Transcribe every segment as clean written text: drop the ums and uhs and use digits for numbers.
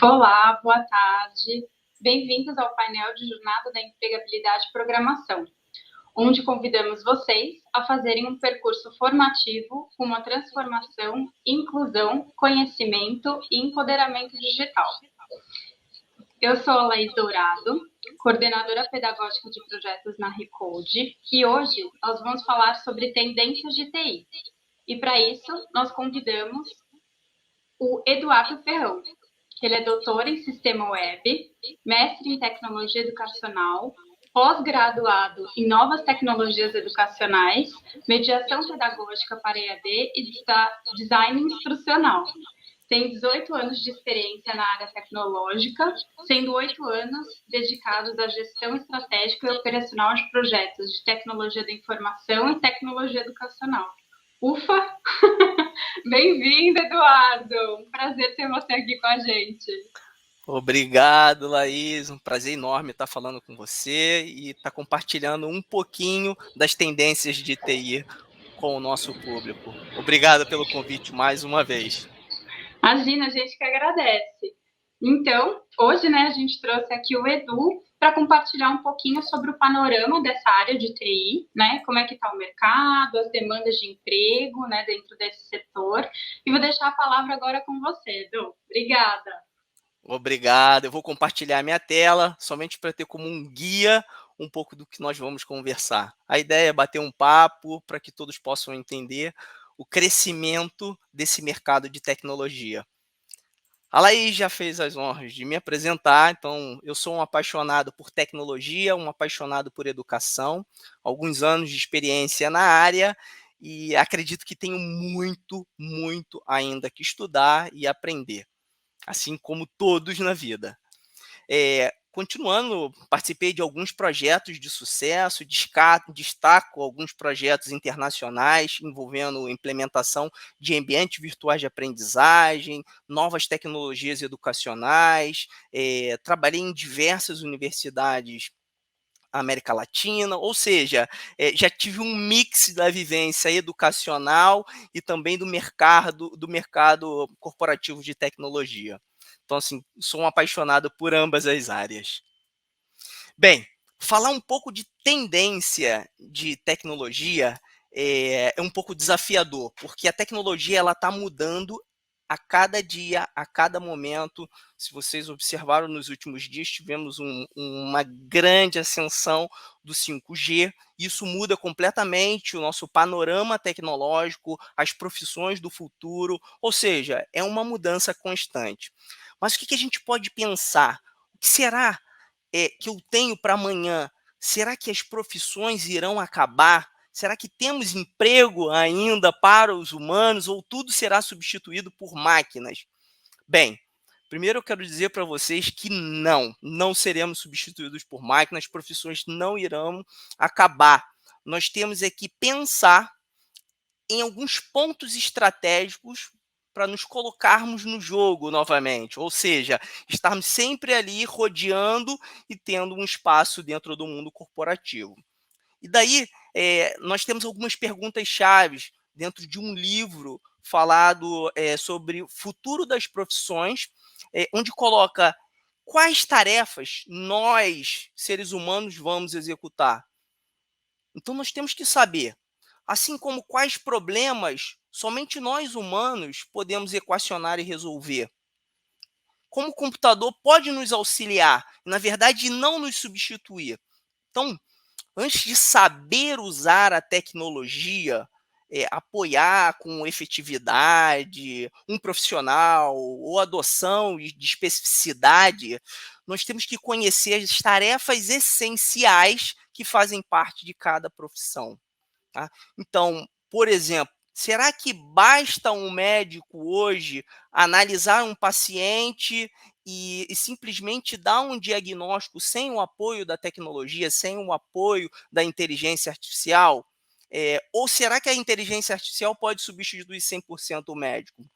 Olá, boa tarde. Bem-vindos ao painel de Jornada da Empregabilidade e Programação, onde convidamos vocês a fazerem um percurso formativo com uma transformação, inclusão, conhecimento e empoderamento digital. Eu sou a Laís Dourado, coordenadora pedagógica de projetos na Recode, e hoje nós vamos falar sobre tendências de TI. E para isso, nós convidamos o Eduardo Ferrão, que ele é doutor em Sistema Web, mestre em Tecnologia Educacional, pós-graduado em Novas Tecnologias Educacionais, Mediação Pedagógica para EAD e Design Instrucional. Tem 18 anos de experiência na área tecnológica, sendo 8 anos dedicados à gestão estratégica e operacional de projetos de tecnologia da informação e tecnologia educacional. Ufa! Bem-vindo, Eduardo! Um prazer ter você aqui com a gente. Obrigado, Laís. Um prazer enorme estar falando com você e estar compartilhando um pouquinho das tendências de TI com o nosso público. Obrigado pelo convite mais uma vez. Imagina, a gente que agradece. Então, hoje, a gente trouxe aqui o Edu para compartilhar um pouquinho sobre o panorama dessa área de TI, como é que está o mercado, as demandas de emprego, dentro desse setor. E vou deixar a palavra agora com você, Edu. Obrigada. Obrigado. Eu vou compartilhar minha tela somente para ter como um guia um pouco do que nós vamos conversar. A ideia é bater um papo para que todos possam entender o crescimento desse mercado de tecnologia. A Laís já fez as honras de me apresentar, então eu sou um apaixonado por tecnologia, um apaixonado por educação, alguns anos de experiência na área e acredito que tenho muito ainda que estudar e aprender, assim como todos na vida. Continuando, participei de alguns projetos de sucesso, destaco alguns projetos internacionais envolvendo implementação de ambientes virtuais de aprendizagem, novas tecnologias educacionais, trabalhei em diversas universidades América Latina, ou seja, já tive um mix da vivência educacional e também do mercado corporativo de tecnologia. Então, assim, sou um apaixonado por ambas as áreas. Bem, falar um pouco de tendência de tecnologia é um pouco desafiador, porque a tecnologia ela está mudando a cada dia, a cada momento. Se vocês observaram nos últimos dias, tivemos uma grande ascensão do 5G. Isso muda completamente o nosso panorama tecnológico, as profissões do futuro, ou seja, é uma mudança constante. Mas o que a gente pode pensar? O que será que eu tenho para amanhã? Será que as profissões irão acabar? Será que temos emprego ainda para os humanos ou tudo será substituído por máquinas? Bem, primeiro eu quero dizer para vocês que não seremos substituídos por máquinas, as profissões não irão acabar. Nós temos que pensar em alguns pontos estratégicos para nos colocarmos no jogo novamente, ou seja, estarmos sempre ali rodeando e tendo um espaço dentro do mundo corporativo. E daí, nós temos algumas perguntas chaves dentro de um livro falado sobre o futuro das profissões, onde coloca quais tarefas nós, seres humanos, vamos executar. Então, nós temos que saber, assim como quais problemas somente nós humanos podemos equacionar e resolver. Como o computador pode nos auxiliar, na verdade, não nos substituir. Então, antes de saber usar a tecnologia, apoiar com efetividade um profissional ou adoção de especificidade, nós temos que conhecer as tarefas essenciais que fazem parte de cada profissão. Tá? Então, por exemplo, será que basta um médico hoje analisar um paciente e simplesmente dar um diagnóstico sem o apoio da tecnologia, sem o apoio da inteligência artificial? Ou será que a inteligência artificial pode substituir 100% o médico?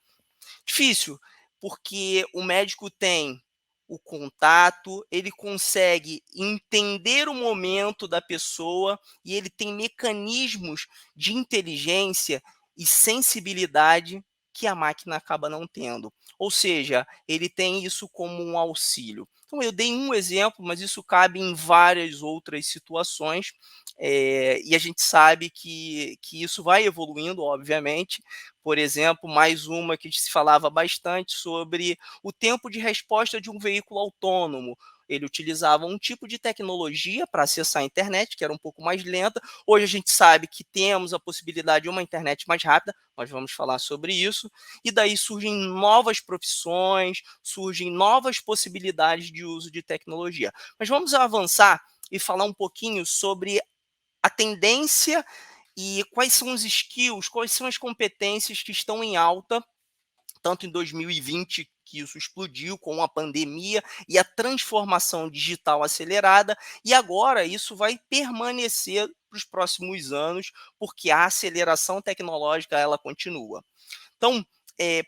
Difícil, porque o médico tem o contato, ele consegue entender o momento da pessoa e ele tem mecanismos de inteligência e sensibilidade que a máquina acaba não tendo. Ou seja, ele tem isso como um auxílio. Então, eu dei um exemplo, mas isso cabe em várias outras situações, e a gente sabe que isso vai evoluindo, obviamente. Por exemplo, mais uma que se falava bastante sobre o tempo de resposta de um veículo autônomo. Ele utilizava um tipo de tecnologia para acessar a internet, que era um pouco mais lenta. Hoje a gente sabe que temos a possibilidade de uma internet mais rápida, nós vamos falar sobre isso, e daí surgem novas profissões, surgem novas possibilidades de uso de tecnologia. Mas vamos avançar e falar um pouquinho sobre a tendência e quais são os skills, quais são as competências que estão em alta, tanto em 2020, que isso explodiu com a pandemia e a transformação digital acelerada, e agora isso vai permanecer para os próximos anos, porque a aceleração tecnológica ela continua. Então,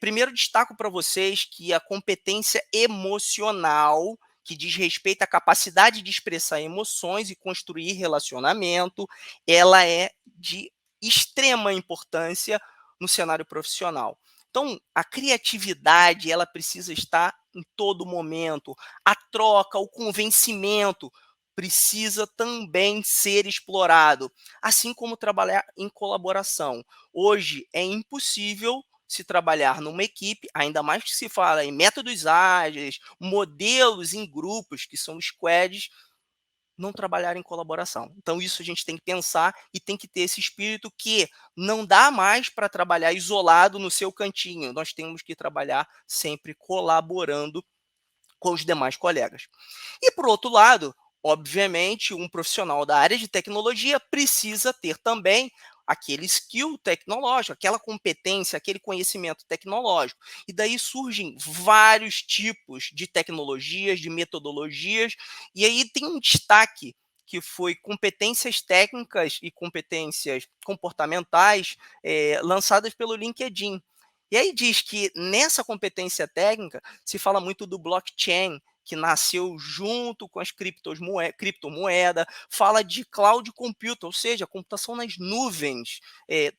primeiro destaco para vocês que a competência emocional, que diz respeito à capacidade de expressar emoções e construir relacionamento, ela é de extrema importância no cenário profissional. Então, a criatividade, ela precisa estar em todo momento. A troca, o convencimento precisa também ser explorado, assim como trabalhar em colaboração. Hoje é impossível se trabalhar numa equipe, ainda mais que se fala em métodos ágeis, modelos em grupos, que são squads, não trabalhar em colaboração. Então, isso a gente tem que pensar e tem que ter esse espírito que não dá mais para trabalhar isolado no seu cantinho. Nós temos que trabalhar sempre colaborando com os demais colegas. E, por outro lado, obviamente, um profissional da área de tecnologia precisa ter também aquele skill tecnológico, aquela competência, aquele conhecimento tecnológico. E daí surgem vários tipos de tecnologias, de metodologias, e aí tem um destaque que foi competências técnicas e competências comportamentais lançadas pelo LinkedIn. E aí diz que nessa competência técnica se fala muito do blockchain, que nasceu junto com as criptomoedas, fala de cloud computing, ou seja, computação nas nuvens.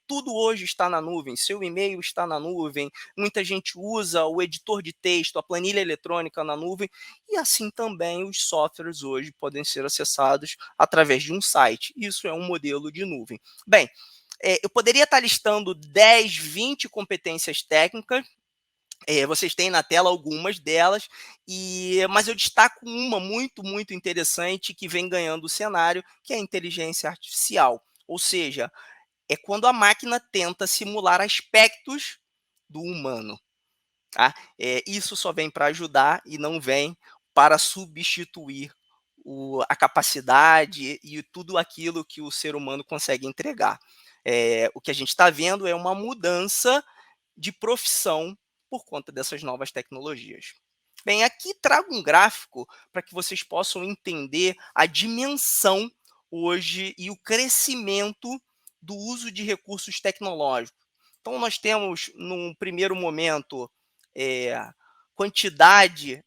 Tudo hoje está na nuvem, seu e-mail está na nuvem, muita gente usa o editor de texto, a planilha eletrônica na nuvem, e assim também os softwares hoje podem ser acessados através de um site. Isso é um modelo de nuvem. Bem, eu poderia estar listando 10, 20 competências técnicas, vocês têm na tela algumas delas, mas eu destaco uma muito interessante que vem ganhando o cenário, que é a inteligência artificial. Ou seja, é quando a máquina tenta simular aspectos do humano. Tá? Isso só vem para ajudar e não vem para substituir a capacidade e tudo aquilo que o ser humano consegue entregar. O que a gente está vendo é uma mudança de profissão por conta dessas novas tecnologias. Bem, aqui trago um gráfico para que vocês possam entender a dimensão hoje e o crescimento do uso de recursos tecnológicos. Então, nós temos, num primeiro momento, quantidade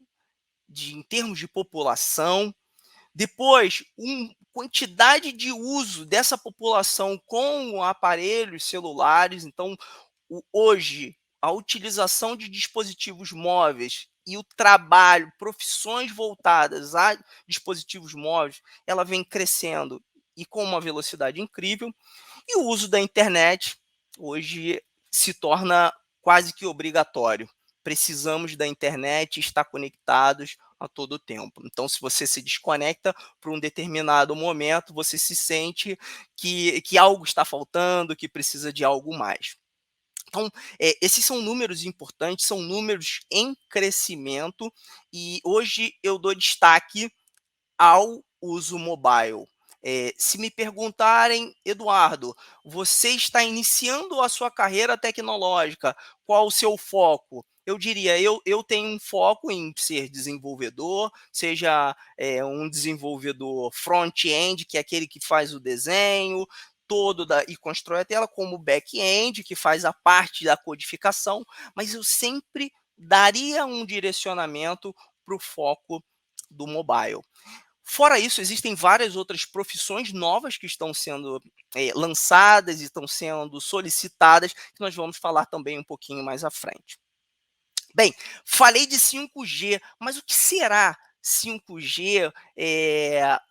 em termos de população, depois, quantidade de uso dessa população com aparelhos celulares. Então, hoje, a utilização de dispositivos móveis e o trabalho, profissões voltadas a dispositivos móveis, ela vem crescendo e com uma velocidade incrível. E o uso da internet hoje se torna quase que obrigatório. Precisamos da internet e estar conectados a todo tempo. Então, se você se desconecta por um determinado momento, você se sente que algo está faltando, que precisa de algo mais. Então, esses são números importantes, são números em crescimento, e hoje eu dou destaque ao uso mobile. Se me perguntarem, Eduardo, você está iniciando a sua carreira tecnológica, qual o seu foco? Eu diria, eu tenho um foco em ser desenvolvedor, seja um desenvolvedor front-end, que é aquele que faz o desenho todo e constrói a tela, como back-end, que faz a parte da codificação, mas eu sempre daria um direcionamento para o foco do mobile. Fora isso, existem várias outras profissões novas que estão sendo lançadas e estão sendo solicitadas, que nós vamos falar também um pouquinho mais à frente. Bem, falei de 5G, mas o que será 5G?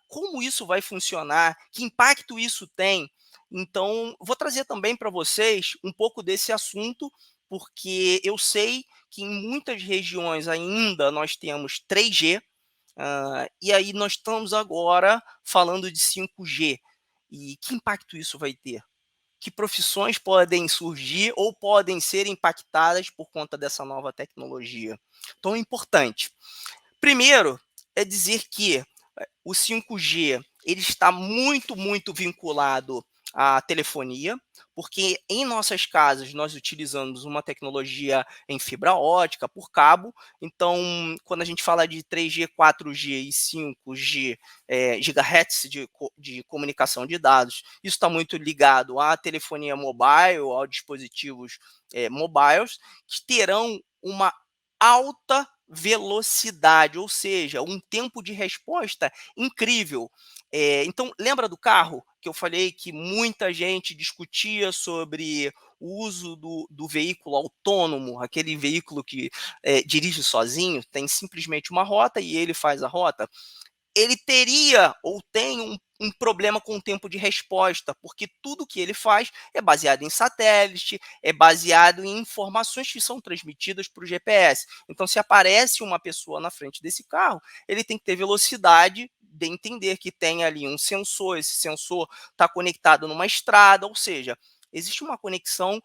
Como isso vai funcionar? Que impacto isso tem? Então, vou trazer também para vocês um pouco desse assunto, porque eu sei que em muitas regiões ainda nós temos 3G, e aí nós estamos agora falando de 5G. E que impacto isso vai ter? Que profissões podem surgir ou podem ser impactadas por conta dessa nova tecnologia? Então é importante. Primeiro, é dizer que o 5G ele está muito vinculado à telefonia, porque em nossas casas nós utilizamos uma tecnologia em fibra ótica, por cabo. Então, quando a gente fala de 3G, 4G e 5G, gigahertz de comunicação de dados, isso está muito ligado à telefonia mobile, aos dispositivos mobiles, que terão uma alta velocidade, ou seja, um tempo de resposta incrível. Então, lembra do carro que eu falei que muita gente discutia sobre o uso do veículo autônomo, aquele veículo que dirige sozinho, tem simplesmente uma rota e ele faz a rota? Ele teria ou tem um problema com o tempo de resposta, porque tudo que ele faz é baseado em satélite, é baseado em informações que são transmitidas para o GPS. Então, se aparece uma pessoa na frente desse carro, ele tem que ter velocidade de entender que tem ali um sensor, esse sensor está conectado numa estrada, ou seja, existe uma conexão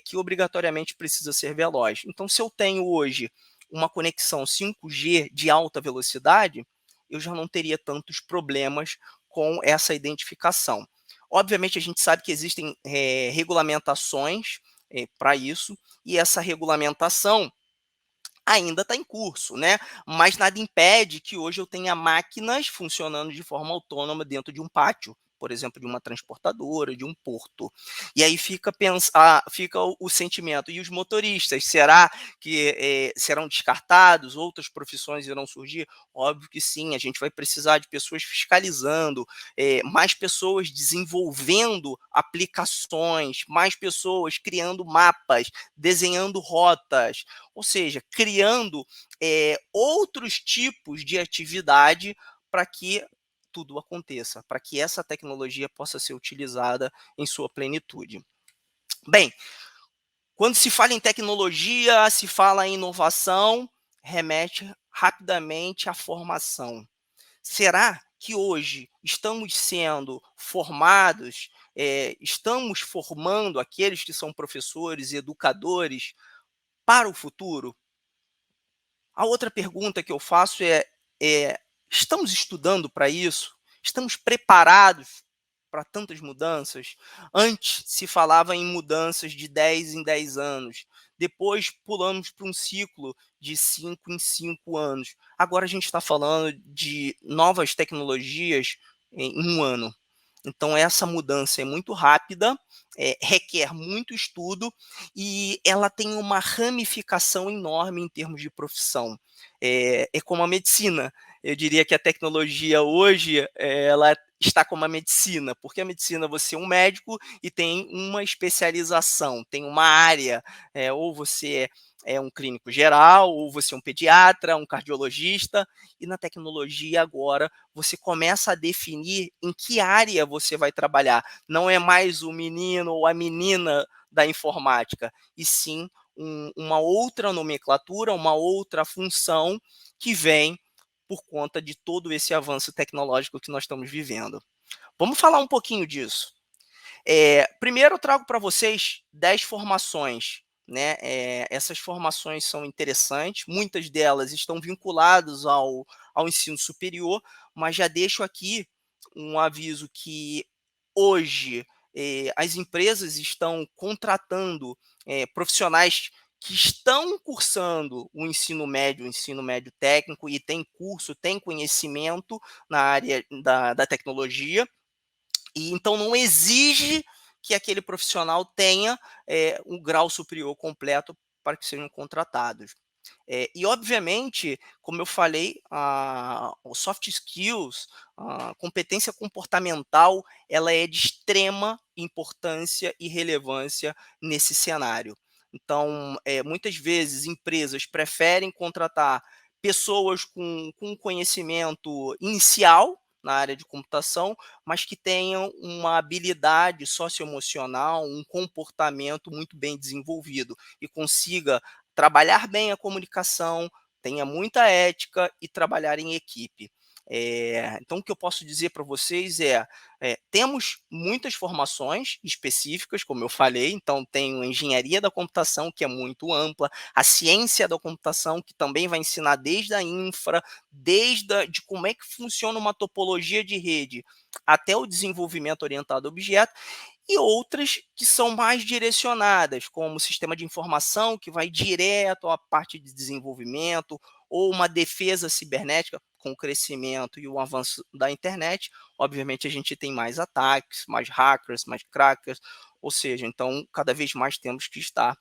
que obrigatoriamente precisa ser veloz. Então, se eu tenho hoje uma conexão 5G de alta velocidade, eu já não teria tantos problemas com essa identificação. Obviamente, a gente sabe que existem regulamentações para isso, e essa regulamentação ainda está em curso, né? Mas nada impede que hoje eu tenha máquinas funcionando de forma autônoma dentro de um pátio, por exemplo, de uma transportadora, de um porto. E aí fica o sentimento. E os motoristas, será que serão descartados? Outras profissões irão surgir? Óbvio que sim, a gente vai precisar de pessoas fiscalizando, mais pessoas desenvolvendo aplicações, mais pessoas criando mapas, desenhando rotas, ou seja, criando outros tipos de atividade para que tudo aconteça, para que essa tecnologia possa ser utilizada em sua plenitude. Bem, quando se fala em tecnologia, se fala em inovação, remete rapidamente à formação. Será que hoje estamos sendo formados, estamos formando aqueles que são professores e educadores para o futuro? A outra pergunta que eu faço é: estamos estudando para isso? Estamos preparados para tantas mudanças? Antes se falava em mudanças de 10 em 10 anos, depois pulamos para um ciclo de 5 em 5 anos. Agora a gente está falando de novas tecnologias em um ano. Então, essa mudança é muito rápida, requer muito estudo e ela tem uma ramificação enorme em termos de profissão. É como a medicina. Eu diria que a tecnologia hoje, ela está como a medicina, porque a medicina você é um médico e tem uma especialização, tem uma área, ou você é um clínico geral, ou você é um pediatra, um cardiologista, e na tecnologia agora você começa a definir em que área você vai trabalhar. Não é mais o menino ou a menina da informática, e sim uma outra nomenclatura, uma outra função que vem por conta de todo esse avanço tecnológico que nós estamos vivendo. Vamos falar um pouquinho disso. Primeiro eu trago para vocês 10 formações, né? Essas formações são interessantes, muitas delas estão vinculadas ao ensino superior, mas já deixo aqui um aviso que hoje as empresas estão contratando profissionais que estão cursando o ensino médio técnico, e tem curso, tem conhecimento na área da tecnologia, e então não exige que aquele profissional tenha um grau superior completo para que sejam contratados. E, obviamente, como eu falei, o soft skills, a competência comportamental, ela é de extrema importância e relevância nesse cenário. Então, muitas vezes, empresas preferem contratar pessoas com conhecimento inicial na área de computação, mas que tenham uma habilidade socioemocional, um comportamento muito bem desenvolvido e consiga trabalhar bem a comunicação, tenha muita ética e trabalhar em equipe. Então, o que eu posso dizer para vocês temos muitas formações específicas, como eu falei, então tem a engenharia da computação, que é muito ampla, a ciência da computação, que também vai ensinar desde a infra, de como é que funciona uma topologia de rede, até o desenvolvimento orientado a objeto, e outras que são mais direcionadas, como o sistema de informação, que vai direto à parte de desenvolvimento, ou uma defesa cibernética, com o crescimento e o avanço da internet. Obviamente, a gente tem mais ataques, mais hackers, mais crackers, ou seja, então, cada vez mais temos que estar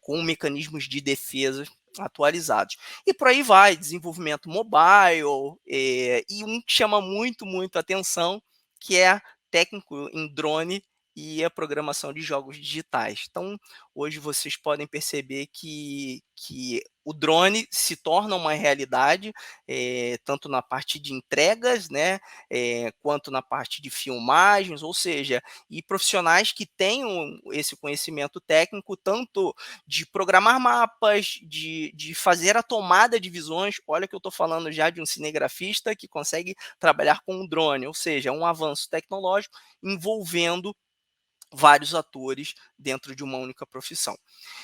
com mecanismos de defesa atualizados. E por aí vai, desenvolvimento mobile, e um que chama muito, muito atenção, que é técnico em drone e a programação de jogos digitais. Então, hoje vocês podem perceber que o drone se torna uma realidade, tanto na parte de entregas, né, quanto na parte de filmagens, ou seja, e profissionais que tenham esse conhecimento técnico, tanto de programar mapas, de fazer a tomada de visões. Olha que eu estou falando já de um cinegrafista que consegue trabalhar com um drone, ou seja, um avanço tecnológico envolvendo vários atores dentro de uma única profissão.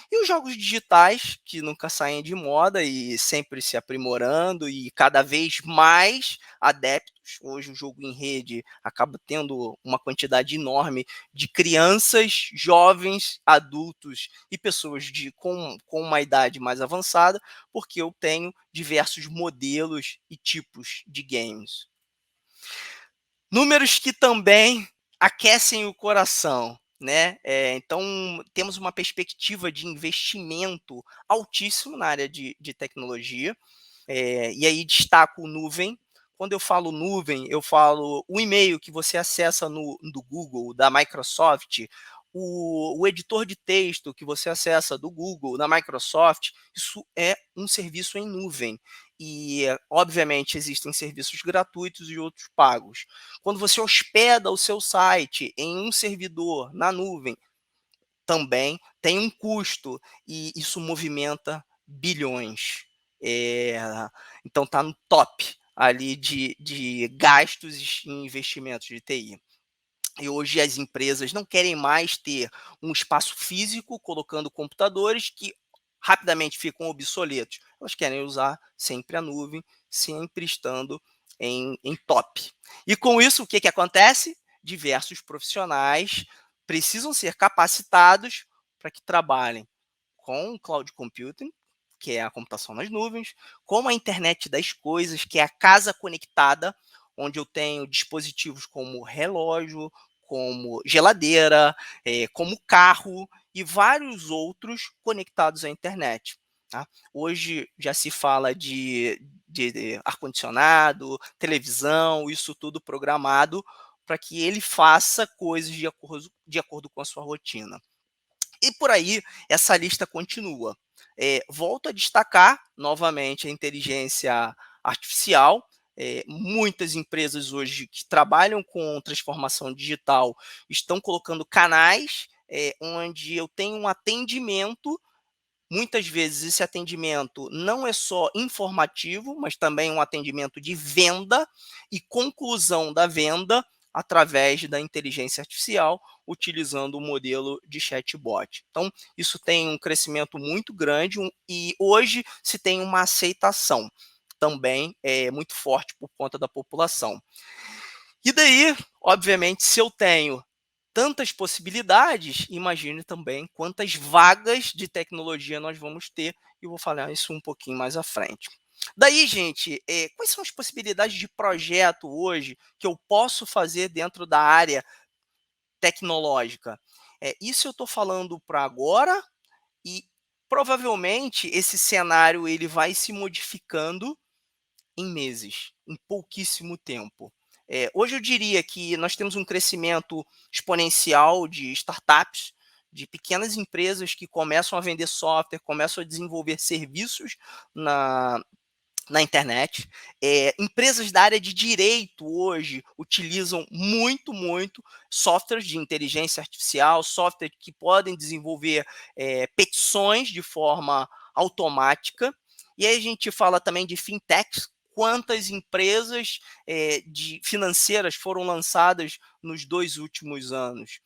E os jogos digitais, que nunca saem de moda e sempre se aprimorando e cada vez mais adeptos. Hoje o jogo em rede acaba tendo uma quantidade enorme de crianças, jovens, adultos e pessoas com uma idade mais avançada, porque eu tenho diversos modelos e tipos de games. Números que também aquecem o coração, né? Então, temos uma perspectiva de investimento altíssimo na área de tecnologia, e aí destaco nuvem. Quando eu falo nuvem, eu falo o e-mail que você acessa do Google, da Microsoft, o editor de texto que você acessa do Google, da Microsoft, isso é um serviço em nuvem. E, obviamente, existem serviços gratuitos e outros pagos. Quando você hospeda o seu site em um servidor na nuvem, também tem um custo e isso movimenta bilhões. É, então está no top ali de gastos e investimentos de TI. E hoje as empresas não querem mais ter um espaço físico colocando computadores que rapidamente ficam obsoletos. Elas querem usar sempre a nuvem, sempre estando em top. E com isso, o que acontece? Diversos profissionais precisam ser capacitados para que trabalhem com o cloud computing, que é a computação nas nuvens, com a internet das coisas, que é a casa conectada, onde eu tenho dispositivos como relógio, como geladeira, como carro e vários outros conectados à internet. Tá? Hoje já se fala de ar-condicionado, televisão, isso tudo programado para que ele faça coisas de acordo com a sua rotina. E por aí, essa lista continua. Volto a destacar novamente a inteligência artificial. Muitas empresas hoje que trabalham com transformação digital estão colocando canais onde eu tenho um atendimento. Muitas vezes esse atendimento não é só informativo, mas também um atendimento de venda e conclusão da venda através da inteligência artificial, utilizando o modelo de chatbot. Então, isso tem um crescimento muito grande e hoje se tem uma aceitação também muito forte por conta da população. E daí, obviamente, se eu tenho tantas possibilidades, imagine também quantas vagas de tecnologia nós vamos ter, e eu vou falar isso um pouquinho mais à frente. Daí, gente, quais são as possibilidades de projeto hoje que eu posso fazer dentro da área tecnológica? Isso eu estou falando para agora, e provavelmente esse cenário ele vai se modificando em meses, em pouquíssimo tempo. Hoje eu diria que nós temos um crescimento exponencial de startups, de pequenas empresas que começam a vender software, começam a desenvolver serviços na, na internet. Empresas da área de direito hoje utilizam muito softwares de inteligência artificial, software que podem desenvolver petições de forma automática. E aí a gente fala também de fintechs, quantas empresas financeiras foram lançadas nos 2 últimos anos.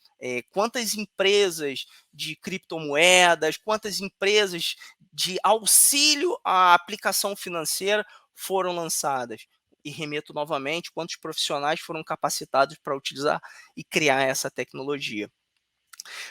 Quantas empresas de criptomoedas, quantas empresas de auxílio à aplicação financeira foram lançadas. E remeto novamente, quantos profissionais foram capacitados para utilizar e criar essa tecnologia.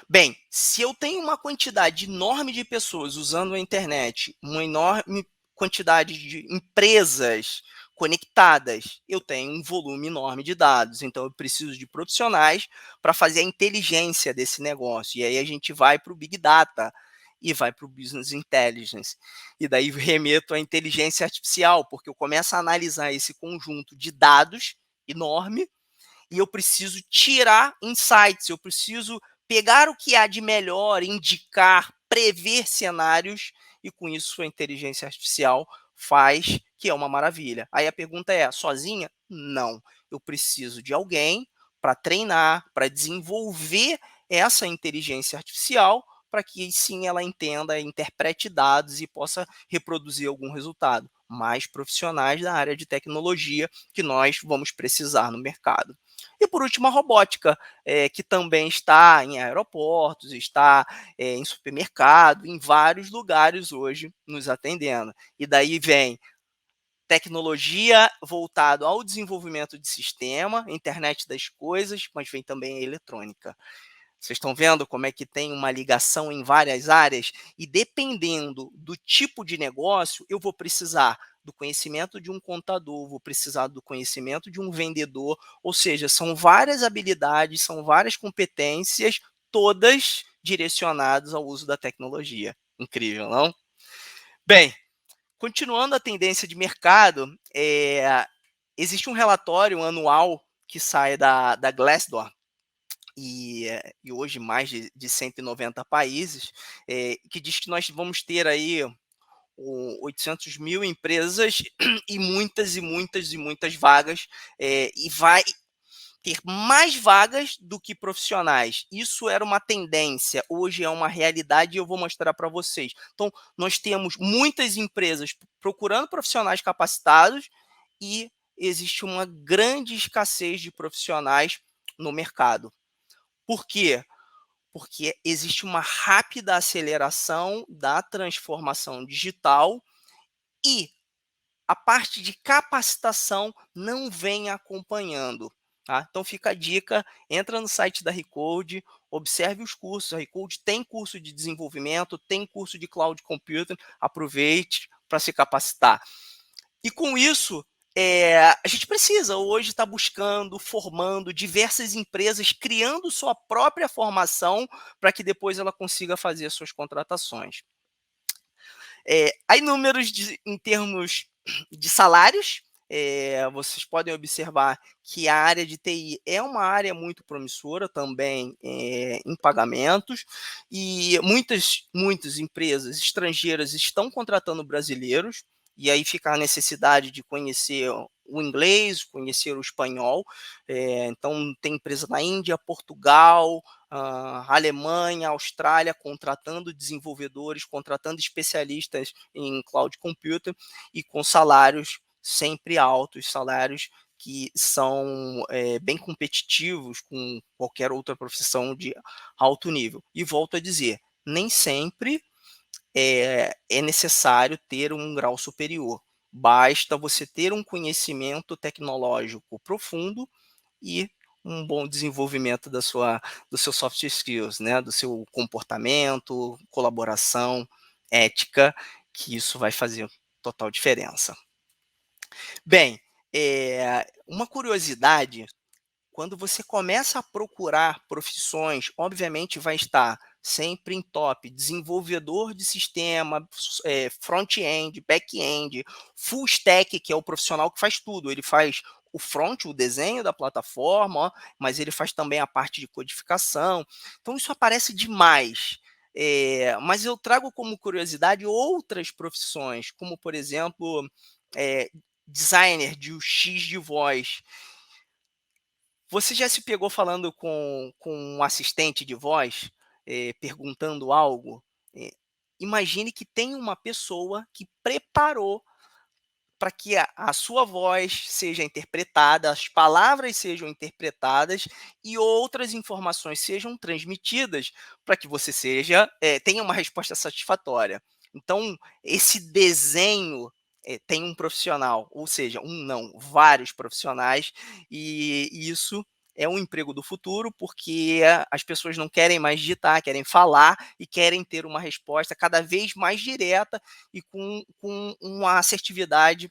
Bem, se eu tenho uma quantidade enorme de pessoas usando a internet, uma enorme quantidade de empresas conectadas, eu tenho um volume enorme de dados. Então, eu preciso de profissionais para fazer a inteligência desse negócio. E aí a gente vai para o Big Data e vai para o Business Intelligence. E daí remeto à inteligência artificial, porque eu começo a analisar esse conjunto de dados enorme e eu preciso tirar insights, eu preciso pegar o que há de melhor, indicar, prever cenários, e com isso a inteligência artificial faz, que é uma maravilha. Aí a pergunta é, sozinha? Não. Eu preciso de alguém para treinar, para desenvolver essa inteligência artificial, para que sim ela entenda, interprete dados e possa reproduzir algum resultado. Mais profissionais da área de tecnologia que nós vamos precisar no mercado. E por último, a robótica, que também está em aeroportos, está em supermercado, em vários lugares hoje nos atendendo. E daí vem tecnologia voltado ao desenvolvimento de sistema, internet das coisas, mas vem também a eletrônica. Vocês estão vendo como é que tem uma ligação em várias áreas? E dependendo do tipo de negócio, eu vou precisar do conhecimento de um contador, vou precisar do conhecimento de um vendedor, ou seja, são várias habilidades, são várias competências, todas direcionadas ao uso da tecnologia. Incrível, não? Bem, continuando a tendência de mercado, existe um relatório anual que sai da Glassdoor, e hoje mais de 190 países, que diz que nós vamos ter aí 800 mil empresas e muitas vagas, e vai ter mais vagas do que profissionais. Isso era uma tendência, hoje é uma realidade e eu vou mostrar para vocês. Então, nós temos muitas empresas procurando profissionais capacitados e existe uma grande escassez de profissionais no mercado. Por quê? Porque existe uma rápida aceleração da transformação digital e a parte de capacitação não vem acompanhando. Tá? Então fica a dica, entra no site da Recode, observe os cursos. A Recode tem curso de desenvolvimento, tem curso de cloud computing, aproveite para se capacitar. E com isso, a gente precisa hoje estar buscando, formando diversas empresas, criando sua própria formação para que depois ela consiga fazer suas contratações. Aí números em termos de salários, vocês podem observar que a área de TI é uma área muito promissora também em pagamentos, e muitas empresas estrangeiras estão contratando brasileiros, e aí fica a necessidade de conhecer o inglês, conhecer o espanhol. Então, tem empresa na Índia, Portugal, Alemanha, Austrália, contratando desenvolvedores, contratando especialistas em cloud computing e com salários sempre altos, salários que são bem competitivos com qualquer outra profissão de alto nível. E volto a dizer, nem sempre é necessário ter um grau superior. Basta você ter um conhecimento tecnológico profundo e um bom desenvolvimento dos seus soft skills, né? Do seu comportamento, colaboração, ética, que isso vai fazer total diferença. Bem, uma curiosidade, quando você começa a procurar profissões, obviamente vai estar sempre em top, desenvolvedor de sistema, front-end, back-end, full stack, que é o profissional que faz tudo, ele faz o front, o desenho da plataforma, mas ele faz também a parte de codificação. Então isso aparece demais. Mas eu trago como curiosidade outras profissões, como por exemplo, eh, designer de UX de voz. Você já se pegou falando com um assistente de voz, perguntando algo? Eh, Imagine que tem uma pessoa que preparou para que a sua voz seja interpretada, as palavras sejam interpretadas e outras informações sejam transmitidas para que você tenha uma resposta satisfatória. Então, esse desenho tem um profissional, ou seja, um não, vários profissionais, e isso é um emprego do futuro, porque as pessoas não querem mais digitar, querem falar e querem ter uma resposta cada vez mais direta e com uma assertividade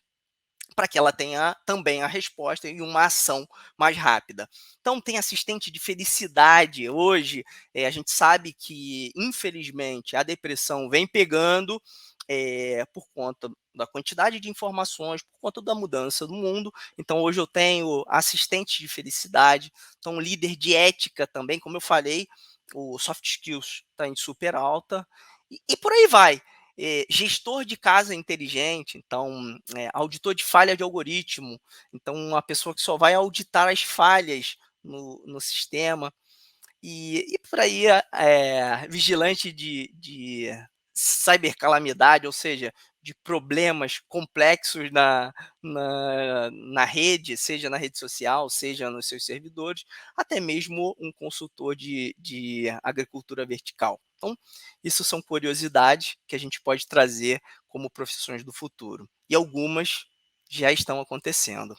para que ela tenha também a resposta e uma ação mais rápida. Então, tem assistente de felicidade. Hoje, a gente sabe que, infelizmente, a depressão vem pegando por conta da quantidade de informações, por conta da mudança do mundo. Então, hoje eu tenho assistente de felicidade, então líder de ética também, como eu falei, o soft skills está em super alta, e por aí vai. Gestor de casa inteligente, então, auditor de falha de algoritmo, então uma pessoa que só vai auditar as falhas no sistema, e por aí, vigilante de cibercalamidade, ou seja, de problemas complexos na rede, seja na rede social, seja nos seus servidores, até mesmo um consultor de agricultura vertical. Então, isso são curiosidades que a gente pode trazer como profissões do futuro, e algumas já estão acontecendo.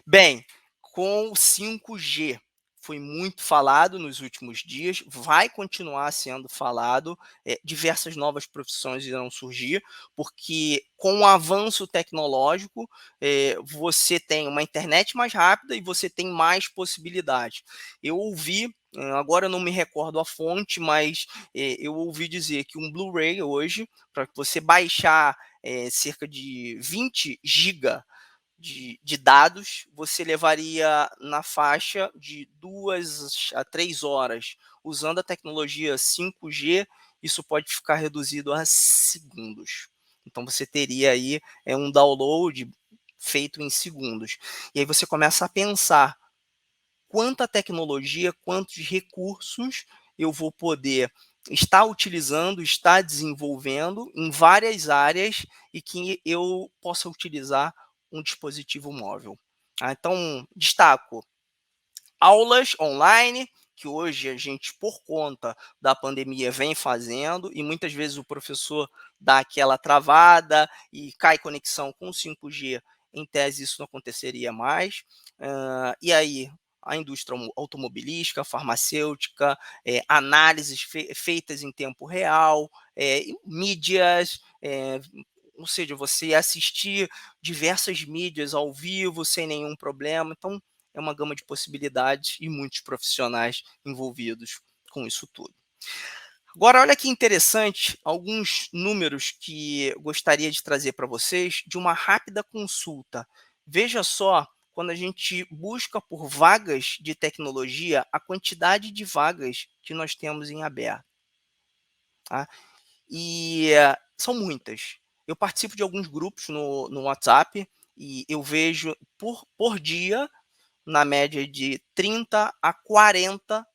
Bem, com o 5G, foi muito falado nos últimos dias, vai continuar sendo falado, diversas novas profissões irão surgir, porque com o avanço tecnológico, você tem uma internet mais rápida e você tem mais possibilidades. Eu ouvi, agora eu não me recordo a fonte, mas eu ouvi dizer que um Blu-ray hoje, para você baixar cerca de 20 GB de dados, você levaria na faixa de 2 a 3 horas. Usando a tecnologia 5G, isso pode ficar reduzido a segundos. Então você teria aí um download feito em segundos. E aí você começa a pensar quanta tecnologia, quantos recursos eu vou poder estar utilizando, estar desenvolvendo em várias áreas e que eu possa utilizar um dispositivo móvel. Então, destaco aulas online, que hoje a gente, por conta da pandemia, vem fazendo, e muitas vezes o professor dá aquela travada e cai conexão com 5G, em tese isso não aconteceria mais. E aí, a indústria automobilística, farmacêutica, análises feitas em tempo real, mídias, ou seja, você assistir diversas mídias ao vivo sem nenhum problema. Então, é uma gama de possibilidades e muitos profissionais envolvidos com isso tudo. Agora, olha que interessante, alguns números que gostaria de trazer para vocês de uma rápida consulta. Veja só, quando a gente busca por vagas de tecnologia, a quantidade de vagas que nós temos em aberto. Tá? E são muitas. Eu participo de alguns grupos no WhatsApp e eu vejo por dia na média de 30 a 40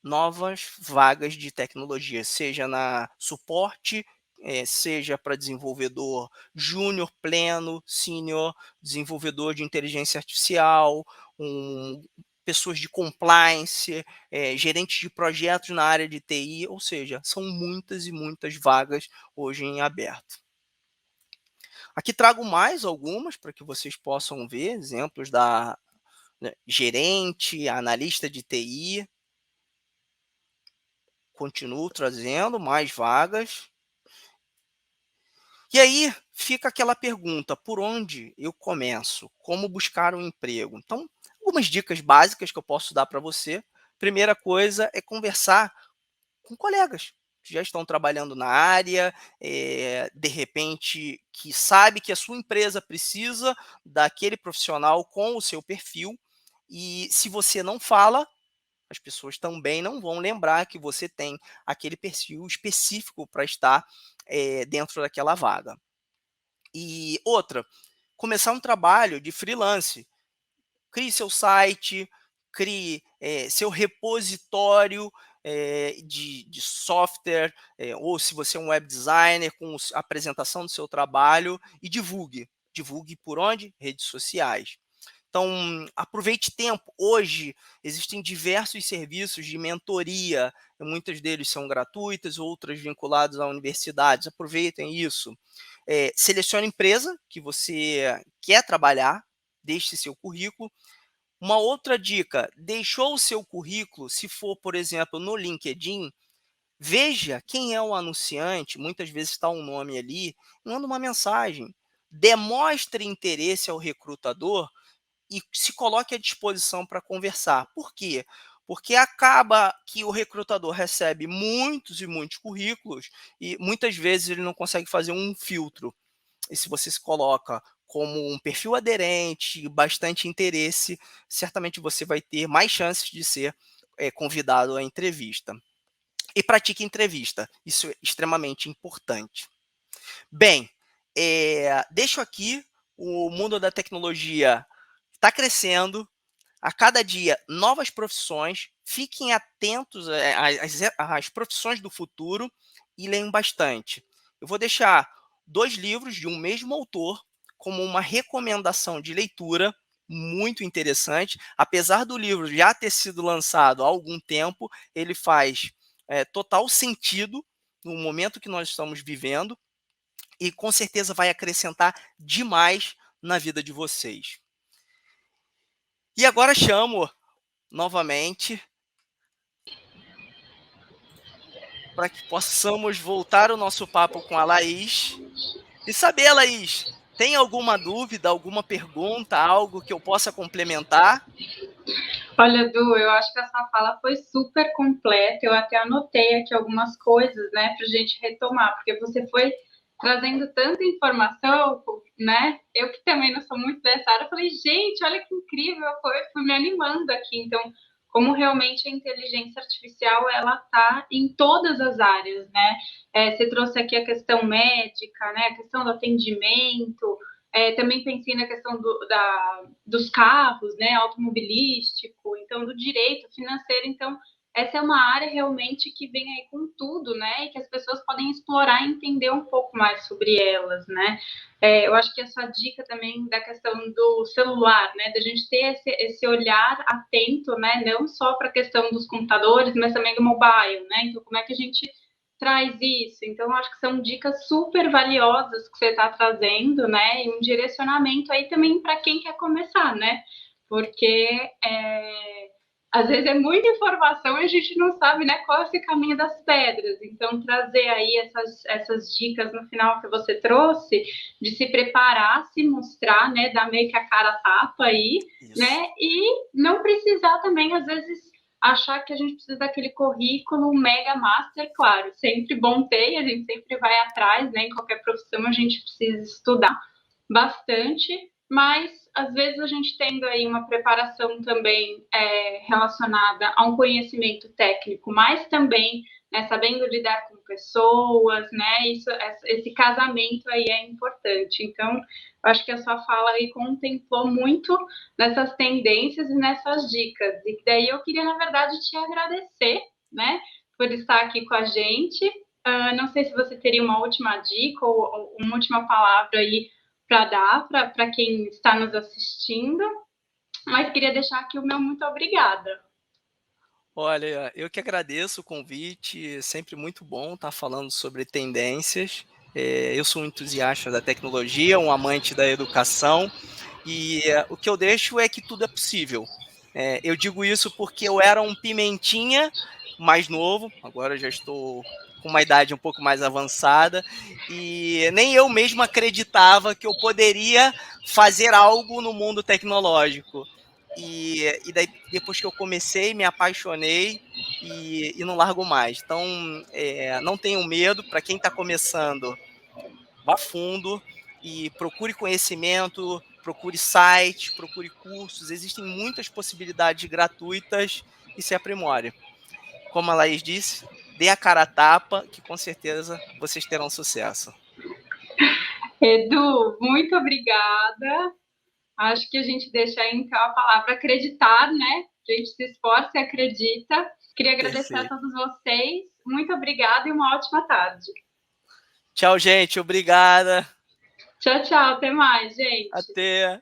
novas vagas de tecnologia, seja na suporte, seja para desenvolvedor júnior, pleno, sênior, desenvolvedor de inteligência artificial, pessoas de compliance, gerentes de projetos na área de TI, ou seja, são muitas e muitas vagas hoje em aberto. Aqui trago mais algumas para que vocês possam ver exemplos da gerente, analista de TI. Continuo trazendo mais vagas. E aí fica aquela pergunta, por onde eu começo? Como buscar um emprego? Então, algumas dicas básicas que eu posso dar para você. Primeira coisa é conversar com colegas que já estão trabalhando na área, de repente, que sabe que a sua empresa precisa daquele profissional com o seu perfil, e se você não fala, as pessoas também não vão lembrar que você tem aquele perfil específico para estar dentro daquela vaga. E outra, começar um trabalho de freelance. Crie seu site, crie seu repositório de software, ou se você é um web designer, com a apresentação do seu trabalho, e divulgue. Divulgue por onde? Redes sociais. Então, aproveite tempo. Hoje, existem diversos serviços de mentoria, muitos deles são gratuitos, outros vinculados a universidades. Aproveitem isso. Selecione a empresa que você quer trabalhar, deixe seu currículo. Uma outra dica, deixou o seu currículo, se for, por exemplo, no LinkedIn, veja quem é o anunciante, muitas vezes está um nome ali, manda uma mensagem. Demonstre interesse ao recrutador e se coloque à disposição para conversar. Por quê? Porque acaba que o recrutador recebe muitos e muitos currículos e muitas vezes ele não consegue fazer um filtro. E se você se coloca como um perfil aderente, bastante interesse, certamente você vai ter mais chances de ser convidado à entrevista. E pratique entrevista, isso é extremamente importante. Bem, deixo aqui, o mundo da tecnologia está crescendo, a cada dia novas profissões, fiquem atentos às profissões do futuro e leiam bastante. Eu vou deixar 2 livros de um mesmo autor como uma recomendação de leitura muito interessante. Apesar do livro já ter sido lançado há algum tempo, ele faz total sentido no momento que nós estamos vivendo e com certeza vai acrescentar demais na vida de vocês. E agora chamo novamente para que possamos voltar o nosso papo com a Laís. E saber, Laís, tem alguma dúvida, alguma pergunta, algo que eu possa complementar? Olha, Du, eu acho que essa fala foi super completa. Eu até anotei aqui algumas coisas, né, para a gente retomar, porque você foi trazendo tanta informação, né? Eu que também não sou muito dessa área, eu falei, gente, olha que incrível, eu fui me animando aqui. Então, como realmente a inteligência artificial ela está em todas as áreas, né? Você trouxe aqui a questão médica, né? A questão do atendimento. Também pensei na questão dos carros, né, automobilístico, então do direito financeiro. Então, essa é uma área realmente que vem aí com tudo, né, e que as pessoas podem explorar e entender um pouco mais sobre elas, né. Eu acho que essa dica também da questão do celular, né, da gente ter esse olhar atento, né, não só para a questão dos computadores, mas também do mobile, né, então como é que a gente traz isso. Então, acho que são dicas super valiosas que você está trazendo, né? E um direcionamento aí também para quem quer começar, né? Porque às vezes é muita informação e a gente não sabe, né, qual é esse caminho das pedras. Então, trazer aí essas dicas no final que você trouxe, de se preparar, se mostrar, né, dar meio que a cara a tapa aí, Isso. né? E não precisar também, às vezes, achar que a gente precisa daquele currículo mega master, claro, sempre bom ter, a gente sempre vai atrás, né? Em qualquer profissão a gente precisa estudar bastante, mas às vezes a gente tendo aí uma preparação também relacionada a um conhecimento técnico, mas também sabendo lidar com pessoas, né? Esse casamento aí é importante. Então, eu acho que a sua fala aí contemplou muito nessas tendências e nessas dicas. E daí eu queria, na verdade, te agradecer, né, por estar aqui com a gente. Não sei se você teria uma última dica ou uma última palavra aí para dar para quem está nos assistindo, mas queria deixar aqui o meu muito obrigada. Olha, eu que agradeço o convite, é sempre muito bom estar falando sobre tendências. Eu sou um entusiasta da tecnologia, um amante da educação, e o que eu deixo é que tudo é possível. Eu digo isso porque eu era um pimentinha mais novo, agora já estou com uma idade um pouco mais avançada, e nem eu mesmo acreditava que eu poderia fazer algo no mundo tecnológico. E daí, depois que eu comecei, me apaixonei e não largo mais. Então, não tenham medo. Para quem está começando, vá fundo e procure conhecimento, procure site, procure cursos. Existem muitas possibilidades gratuitas e se aprimore. Como a Laís disse, dê a cara a tapa, que com certeza vocês terão sucesso. Edu, muito obrigada. Acho que a gente deixa aí, então, a palavra acreditar, né? A gente se esforça e acredita. Queria agradecer a Perfeito. todos vocês. Muito obrigada e uma ótima tarde. Tchau, gente. Obrigada. Tchau, tchau. Até mais, gente. Até.